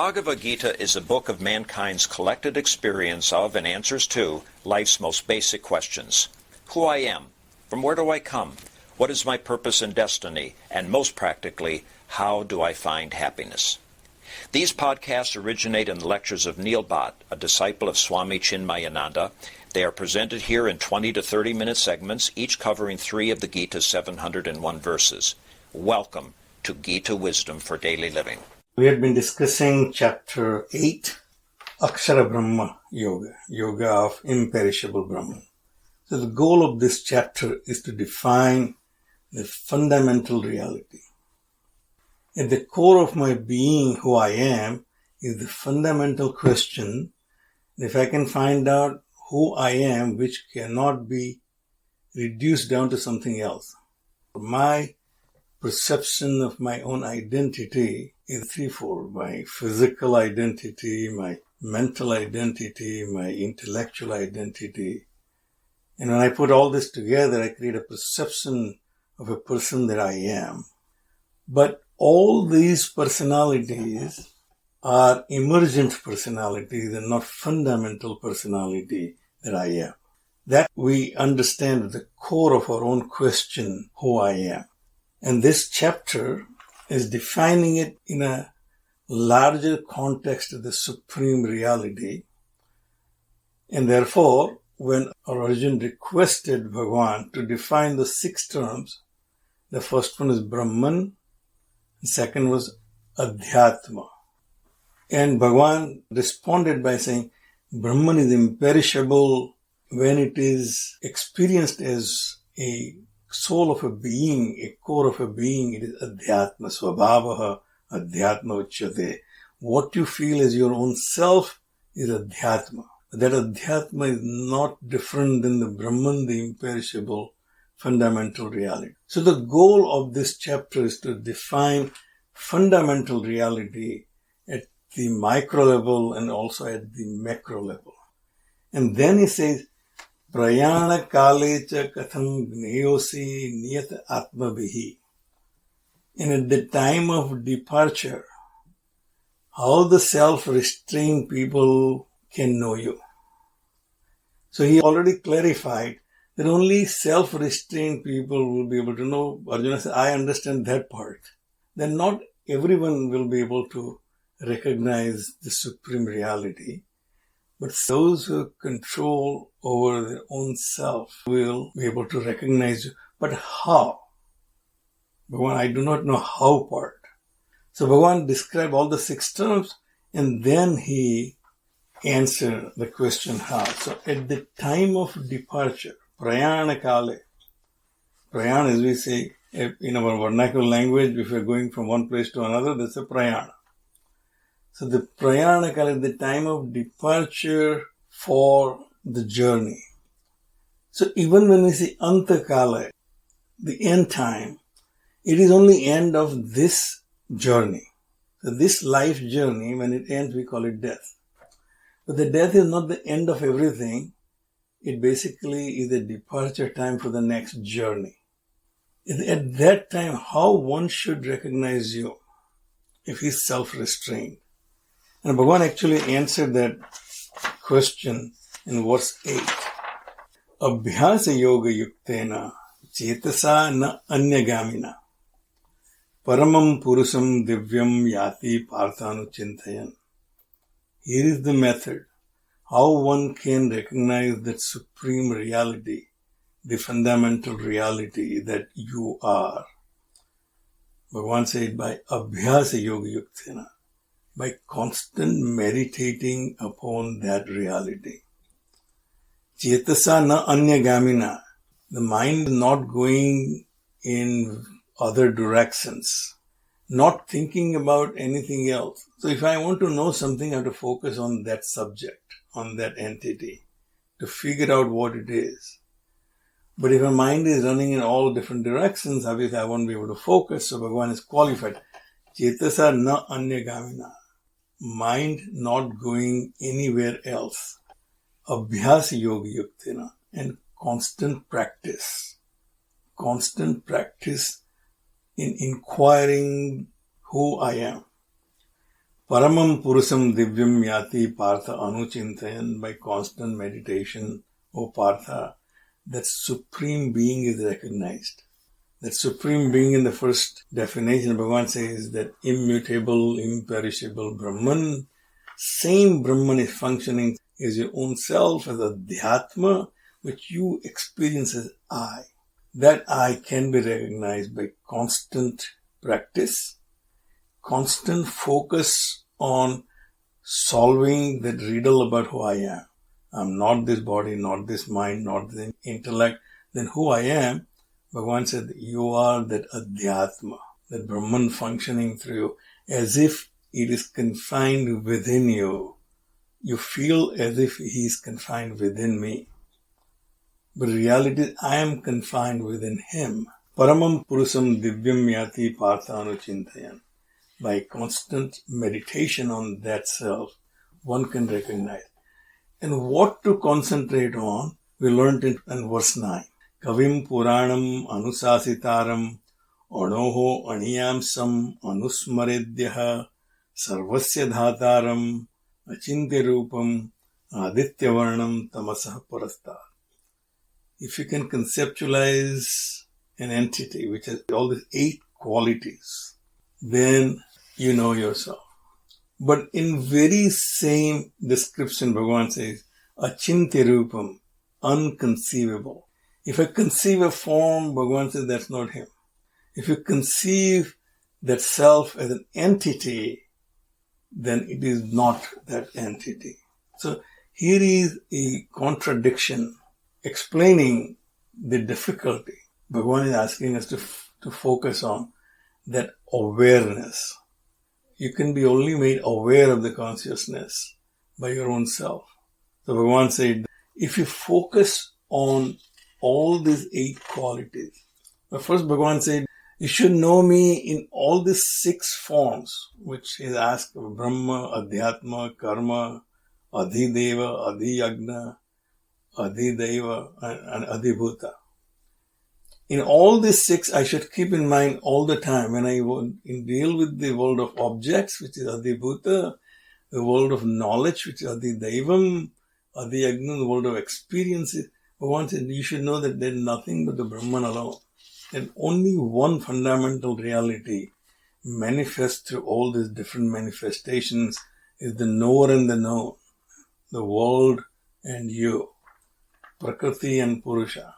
Bhagavad Gita is a book of mankind's collected experience of and answers to life's most basic questions. Who I am, from where do I come, what is my purpose and destiny, and most practically, how do I find happiness? These podcasts originate in the lectures of Neil Bhatt, a disciple of Swami Chinmayananda. They are presented here in 20 to 30-minute segments, each covering 3 of the Gita's 701 verses. Welcome to Gita Wisdom for Daily Living. We had been discussing chapter 8, Akshara Brahma Yoga, Yoga of Imperishable Brahman. So the goal of this chapter is to define the fundamental reality. At the core of my being, who I am, is the fundamental question. If I can find out who I am, which cannot be reduced down to something else. My perception of my own identity is threefold: my physical identity, my mental identity, my intellectual identity. And when I put all this together, I create a perception of a person that I am. But all these personalities are emergent personalities and not fundamental personality that I am. That we understand at the core of our own question, who I am. And this chapter is defining it in a larger context of the supreme reality. And therefore, when Arjuna requested Bhagwan to define the 6 terms, the first one is Brahman, the second was Adhyatma. And Bhagwan responded by saying, Brahman is imperishable when it is experienced as a soul of a being, a core of a being. It is Adhyatma, Svabhavaha Adhyatma Uchyate. What you feel as your own self is Adhyatma. That Adhyatma is not different than the Brahman, the imperishable fundamental reality. So the goal of this chapter is to define fundamental reality at the micro level and also at the macro level. And then he says, Prayana kalecha katham gneyosi niyat atmabihi. And at the time of departure, how the self-restrained people can know you. So he already clarified that only self-restrained people will be able to know. Arjuna said, I understand that part. Then not everyone will be able to recognize the supreme reality. But those who have control over their own self will be able to recognize you. But how? Bhagavan, I do not know how part. So Bhagavan described all the 6 terms and then he answered the question how. So at the time of departure, prayana kale. Prayana, as we say in our vernacular language, if we are going from one place to another, that's a prayana. So the prayana kala is the time of departure for the journey. So even when we say anta kala, the end time, it is only end of this journey. So this life journey, when it ends, we call it death. But the death is not the end of everything. It basically is a departure time for the next journey. At that time, how one should recognize you if he is self-restrained. And Bhagavan actually answered that question in verse 8. Abhyasa yoga yuktena chetasa na anyagamina paramam purusam divyam yati parthanu chintayan. Here is the method, how one can recognize that supreme reality, the fundamental reality that you are. Bhagavan said by Abhyasa yoga yuktena, by constant meditating upon that reality. Chetasa na anyagamina. The mind not going in other directions, not thinking about anything else. So if I want to know something, I have to focus on that subject, on that entity, to figure out what it is. But if my mind is running in all different directions, obviously I won't be able to focus. So Bhagavan is qualified. Chetasa na anyagamina. Mind not going anywhere else. Abhyasa yoga yuktena. And constant practice. Constant practice in inquiring who I am. Paramam Purusam Divyam Yati Partha Anuchintayan. By constant meditation, O Partha, that Supreme Being is recognized. That Supreme Being in the first definition, Bhagavan says that immutable, imperishable Brahman. Same Brahman is functioning as your own self, as Adhyatma, which you experience as I. That I can be recognized by constant practice, constant focus on solving that riddle about who I am. I'm not this body, not this mind, not this intellect. Then who I am, Bhagavan said, you are that Adhyatma, that Brahman functioning through you, as if it is confined within you. You feel as if he is confined within me. But reality is, I am confined within him. Paramam Purusam Divyam Yati Parthanuchintayan. By constant meditation on that self, one can recognize. And what to concentrate on, we learned in verse 9. Kavim Puranam Anusasitaram Anoho Aniyamsam Anusmaredyaha Sarvasya Dhataram Achintya Rupam Aditya Varnam Tamasah Parastar. If you can conceptualize an entity which has all these 8 qualities, then you know yourself. But in very same description, Bhagavan says, Achintya Rupam, unconceivable. If I conceive a form, Bhagavan says that's not him. If you conceive that self as an entity, then it is not that entity. So here is a contradiction explaining the difficulty. Bhagavan is asking us to focus on that awareness. You can be only made aware of the consciousness by your own self. So Bhagavan said, if you focus on all these 8 qualities, but first Bhagavan said, you should know me in all these 6 forms, which is asked of Brahma, Adhyatma, Karma, Adhideva, Adhiyagna, Adhideva, and Adhibhuta. In all these 6, I should keep in mind all the time when I deal with the world of objects, which is Adhibhuta, the world of knowledge, which is Adhidevam, Adhiyagna, the world of experiences. Bhagavan said, you should know that there is nothing but the Brahman alone. And only one fundamental reality manifests through all these different manifestations is the knower and the known, the world and you, Prakriti and Purusha.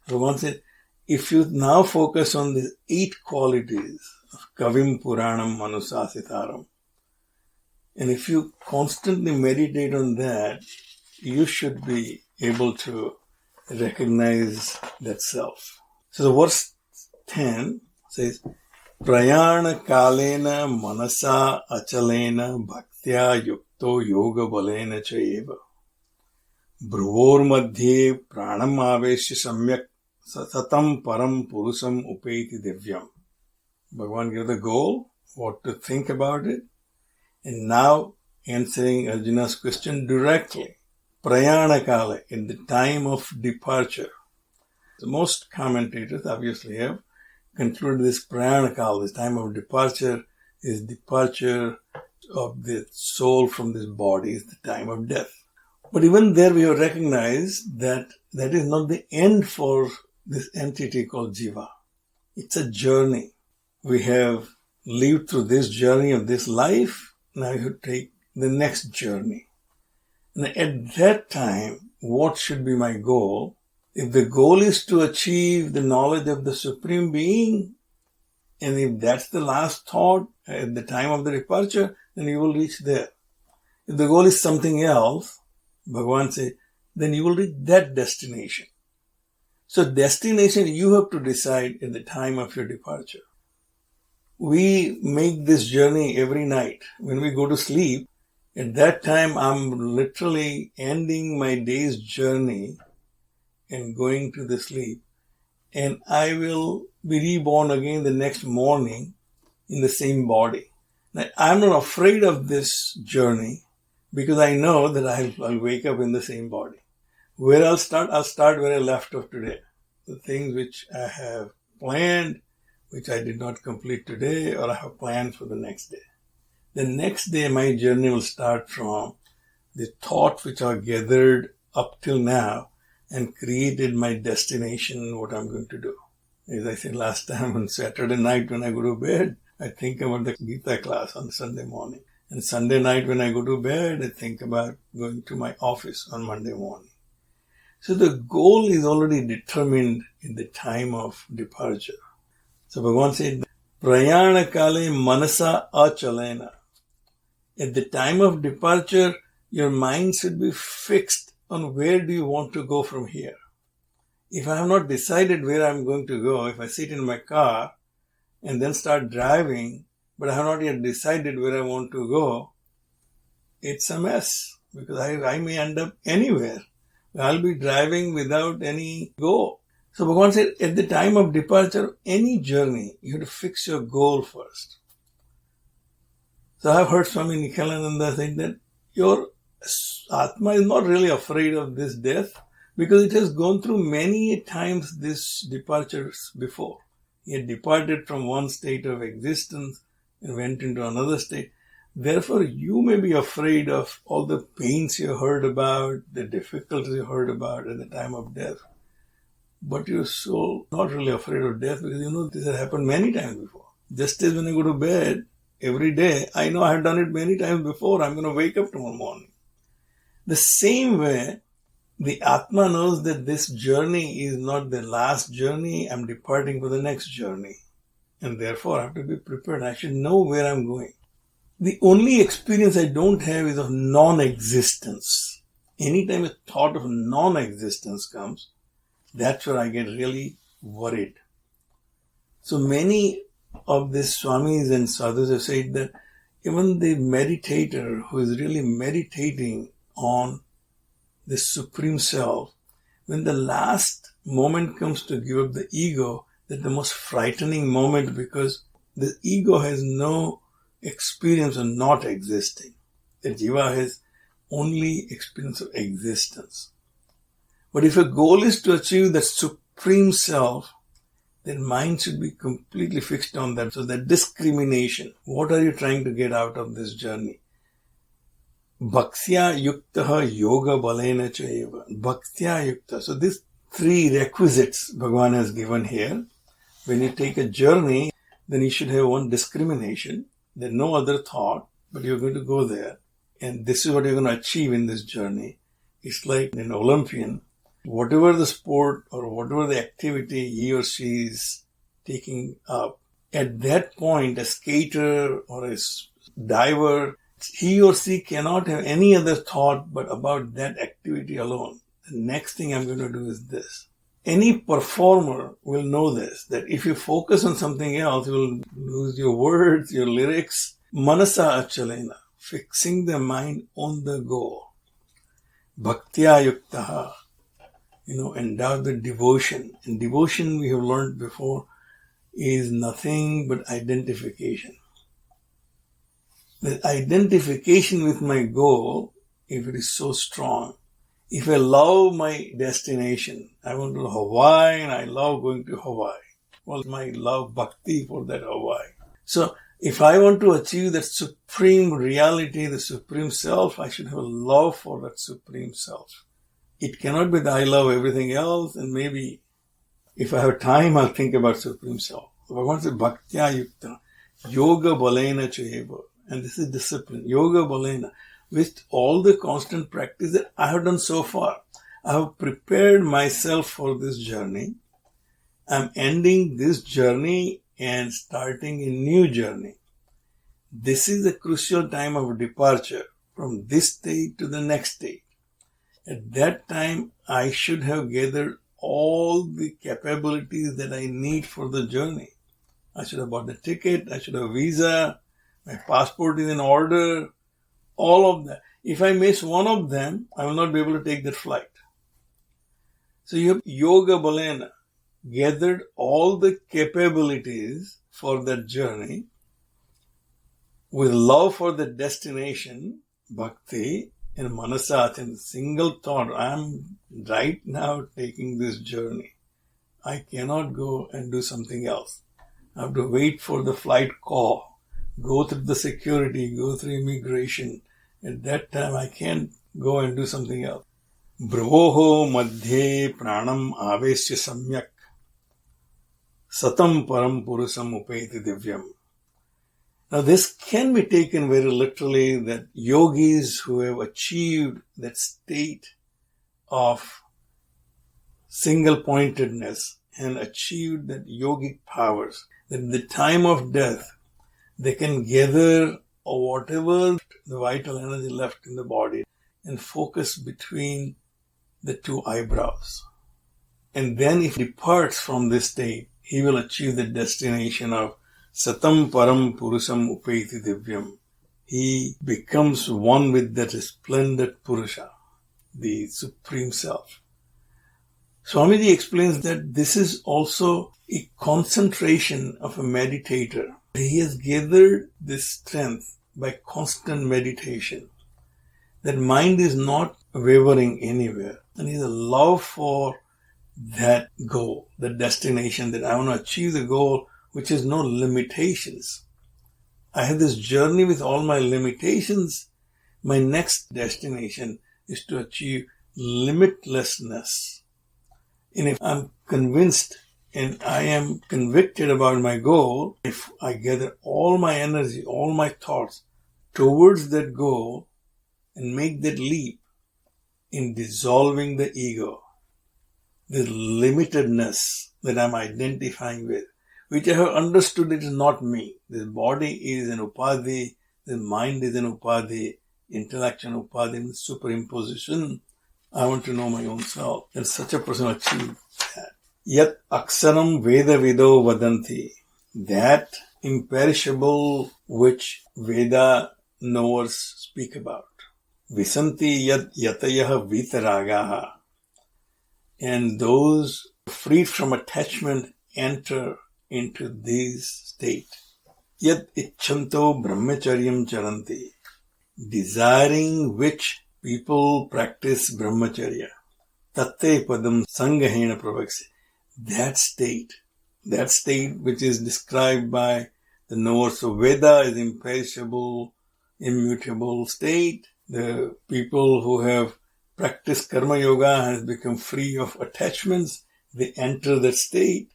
Bhagavan said, if you now focus on these 8 qualities of Kavim Puranam Manusasitaram, and if you constantly meditate on that, you should be able to recognize that self. So the verse 10 says, Prayana Kalena Manasa Achalena Bhaktya Yukto Yoga Balena Chayeva Bruvor Madhye Pranam Avesya Samyak Satam Param Purusam Upeti Divyam. Bhagavan gave the goal, what to think about it, and now answering Arjuna's question directly. Prayana Kala, in the time of departure. So most commentators obviously have concluded this Prayana Kala, this time of departure, is departure of the soul from this body, is the time of death. But even there we have recognized that that is not the end for this entity called Jiva. It's a journey. We have lived through this journey of this life. Now you take the next journey. And at that time, what should be my goal? If the goal is to achieve the knowledge of the Supreme Being, and if that's the last thought at the time of the departure, then you will reach there. If the goal is something else, Bhagavan says, then you will reach that destination. So destination you have to decide at the time of your departure. We make this journey every night. When we go to sleep, at that time I'm literally ending my day's journey and going to the sleep. And I will be reborn again the next morning in the same body. Now, I'm not afraid of this journey because I know that I'll wake up in the same body. Where I'll start where I left off today. The things which I have planned, which I did not complete today, or I have planned for the next day. the next day my journey will start from the thoughts which are gathered up till now and created my destination, what I'm going to do. As I said last time, on Saturday night when I go to bed, I think about the Gita class on Sunday morning. And Sunday night when I go to bed, I think about going to my office on Monday morning. So the goal is already determined in the time of departure. So Bhagavan said, Prayana kale manasa achalena. At the time of departure, your mind should be fixed on where do you want to go from here. If I have not decided where I'm going to go, if I sit in my car and then start driving, but I have not yet decided where I want to go, it's a mess because I may end up anywhere. I'll be driving without any goal. So Bhagavan said, at the time of departure, any journey, you have to fix your goal first. So I've heard Swami Nikhilananda say that your Atma is not really afraid of this death because it has gone through many times these departures before. He had departed from one state of existence and went into another state. Therefore, you may be afraid of all the pains you heard about, the difficulties you heard about at the time of death. But your soul not really afraid of death because you know this has happened many times before. Just as when I go to bed every day, I know I have done it many times before. I'm going to wake up tomorrow morning. The same way, the Atma knows that this journey is not the last journey. I'm departing for the next journey. And therefore, I have to be prepared. I should know where I'm going. The only experience I don't have is of non-existence. Anytime a thought of non-existence comes, that's where I get really worried. So many of these Swamis and Sadhus have said that even the meditator who is really meditating on the Supreme Self, when the last moment comes to give up the ego, that's the most frightening moment because the ego has no experience of not existing. The jiva has only experience of existence. But if a goal is to achieve the Supreme Self, then mind should be completely fixed on that. So that discrimination, what are you trying to get out of this journey? Bhaktya yuktaha yoga balena chayeva. Bhaktya yukta. So these three requisites Bhagavan has given here. When you take a journey, then you should have one discrimination. There's no other thought, but you're going to go there. And this is what you're going to achieve in this journey. It's like an Olympian. Whatever the sport or whatever the activity he or she is taking up, at that point, a skater or a diver, he or she cannot have any other thought but about that activity alone. The next thing I'm going to do is this. Any performer will know this, that if you focus on something else, you will lose your words, your lyrics. Manasa achalena, fixing the mind on the goal. Bhaktya yuktaha, endowed with devotion. And devotion, we have learned before, is nothing but identification. The identification with my goal, if it is so strong, if I love my destination, I want to go to Hawaii and I love going to Hawaii. Well, my love bhakti for that Hawaii. So, if I want to achieve that supreme reality, the supreme self, I should have a love for that supreme self. It cannot be that I love everything else and maybe if I have time, I'll think about supreme self. Bhagavan says, Bhaktya yukta, yoga balena chayeva. And this is discipline, yoga balena. With all the constant practice that I have done so far, I have prepared myself for this journey. I'm ending this journey and starting a new journey. This is a crucial time of departure from this state to the next state. At that time, I should have gathered all the capabilities that I need for the journey. I should have bought the ticket, I should have a visa, my passport is in order, all of that. If I miss one of them, I will not be able to take that flight. So you have yoga balena, gathered all the capabilities for that journey with love for the destination, bhakti, and manasat, and single thought, I am right now taking this journey. I cannot go and do something else. I have to wait for the flight call. go through the security, go through immigration. At that time, I can't go and do something else. Bravoho madhye pranam avesya samyak satam param purusam upeti divyam. Now this can be taken very literally, that yogis who have achieved that state of single-pointedness and achieved that yogic powers, that at the time of death, they can gather whatever the vital energy left in the body and focus between the two eyebrows. And then if he departs from this state, he will achieve the destination of Satam Param Purusam Upeti Divyam. He becomes one with that resplendent Purusha, the Supreme Self. Swamiji explains that this is also a concentration of a meditator. He has gathered this strength by constant meditation. That mind is not wavering anywhere. And his love for that goal, the destination, that I want to achieve the goal which has no limitations. I have this journey with all my limitations. My next destination is to achieve limitlessness. And if I'm convinced and I am convicted about my goal, if I gather all my energy, all my thoughts towards that goal and make that leap in dissolving the ego, the limitedness that I'm identifying with, which I have understood it is not me. This body is an upadhi, the mind is an upadhi, intellectual upadhi, superimposition. I want to know my own self. And such a person achieves that. Yat aksaram veda vido vadanti. That imperishable which Veda knowers speak about. Visanti yat yatayaha vitaragaha. And those freed from attachment enter into this state. Yat icchanto brahmacharyam charanti. Desiring which people practice brahmacharya. Tatte padam sangahena pravakse. That state which is described by the knowers of Veda is imperishable, immutable state. The people who have practiced karma yoga has become free of attachments. They enter that state,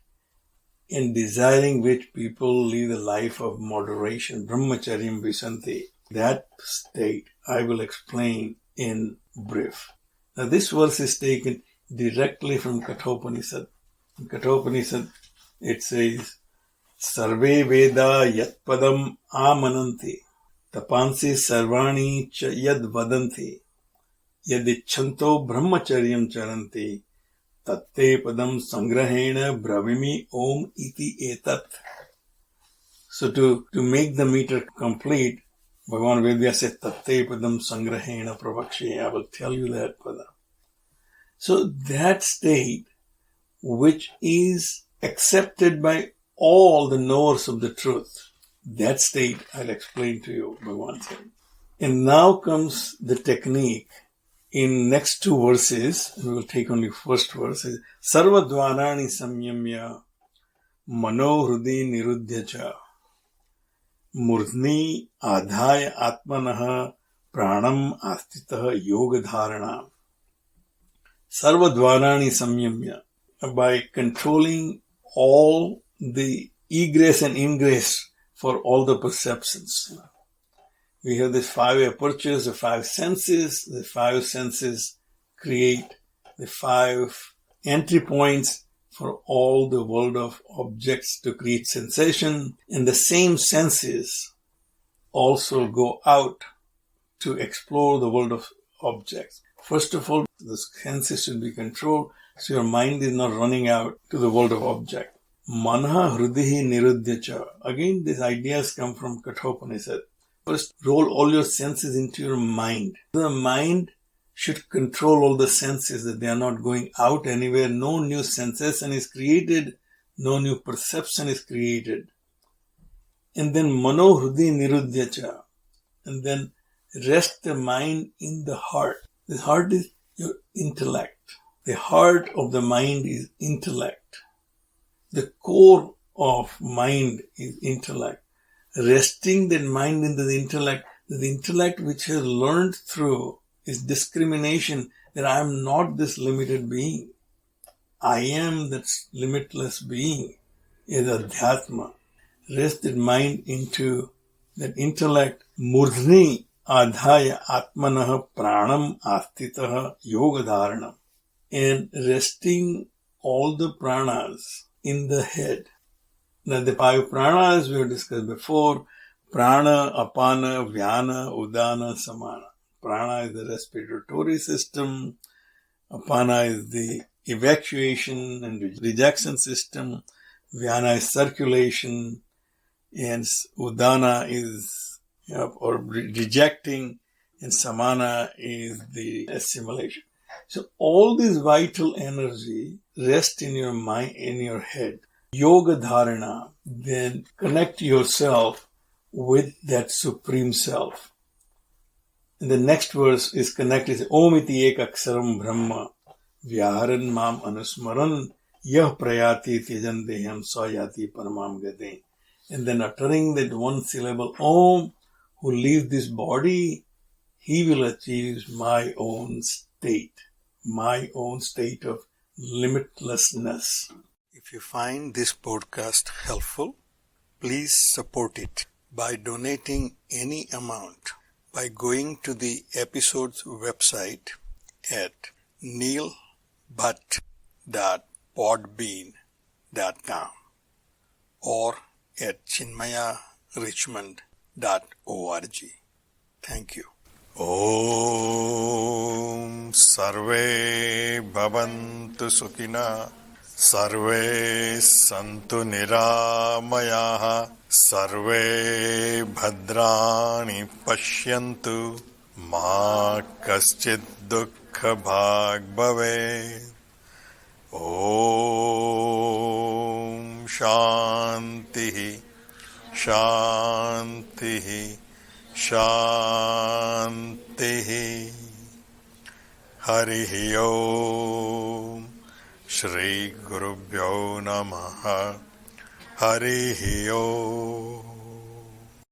in desiring which people lead a life of moderation. Brahmacharyam visanti. That state I will explain in brief. Now this verse is taken directly from Kathopanishad. In Kathopanishad it says, Sarve Veda Yat Padam Amananti Tapansi Sarvani Cha Yad Vadanti Yadichanto Brahmacharyam Charanti Tatte Padam Sangrahena Bravimi Om Iti Etat. So to make the meter complete, Bhagavan Vedya said, Tatte Padam Sangrahena Pravakshi. I will tell you that pada. So that state which is accepted by all the knowers of the truth, that state I'll explain to you, Bhagavan said. And now comes the technique. In next two verses, we will take only first verse, Sarva Dvarani Samyamya Mano Hrudi Nirudhyacha Murdhni Adhaya Atmanaha Pranam Astitaha Yoga Dharana. Sarva Dvarani Samyamya. By controlling all the egress and ingress for all the perceptions. We have the five apertures, the five senses. The five senses create the five entry points for all the world of objects to create sensation. And the same senses also go out to explore the world of objects. First of all, the senses should be controlled so your mind is not running out to the world of object. Manha hrudihi nirudhyacha. Again, these ideas come from Kathopanishad. First, roll all your senses into your mind. The mind should control all the senses, that they are not going out anywhere. No new sensation is created. No new perception is created. And then mano hrudi nirudhyacha. And then rest the mind in the heart. The heart is your intellect. The heart of the mind is intellect. The core of mind is intellect. resting that mind into the intellect which has learned through is discrimination that I am not this limited being. I am that limitless being, is adhyatma. Rest that mind into that intellect. Murdhni adhaya atmanah pranam astitah yoga dharanam. And resting all the pranas in the head. Now the 5 pranas we have discussed before. Prana, apana, vyana, udana, samana. Prana is the respiratory system. Apana is the evacuation and rejection system. Vyana is circulation. And udana is or rejecting. And samana is the assimilation. So all this vital energy rest in your mind, in your head. Yoga dharana, then connect yourself with that supreme self. And the next verse is connected. Om iti ek aksaram brahma vyaharan mam anusmaran yah prayati tejan deham sayati paramam gade. And then uttering that one syllable Om, who leaves this body, he will achieve my own state of limitlessness. If you find this podcast helpful, please support it by donating any amount by going to the episode's website at neilbhatt.podbean.com or at chinmayarichmond.org. Thank you. Om Sarve Bhavantu Sukhina Sarve Santu Niramayaha Sarve Bhadrani Pashyantu Ma Kaschid Dukkha Bhag Bhave. Om Shantihi Shantihi Shantihi. Harihi Om. Shri Gurubhyo Namaha. Harihi Om.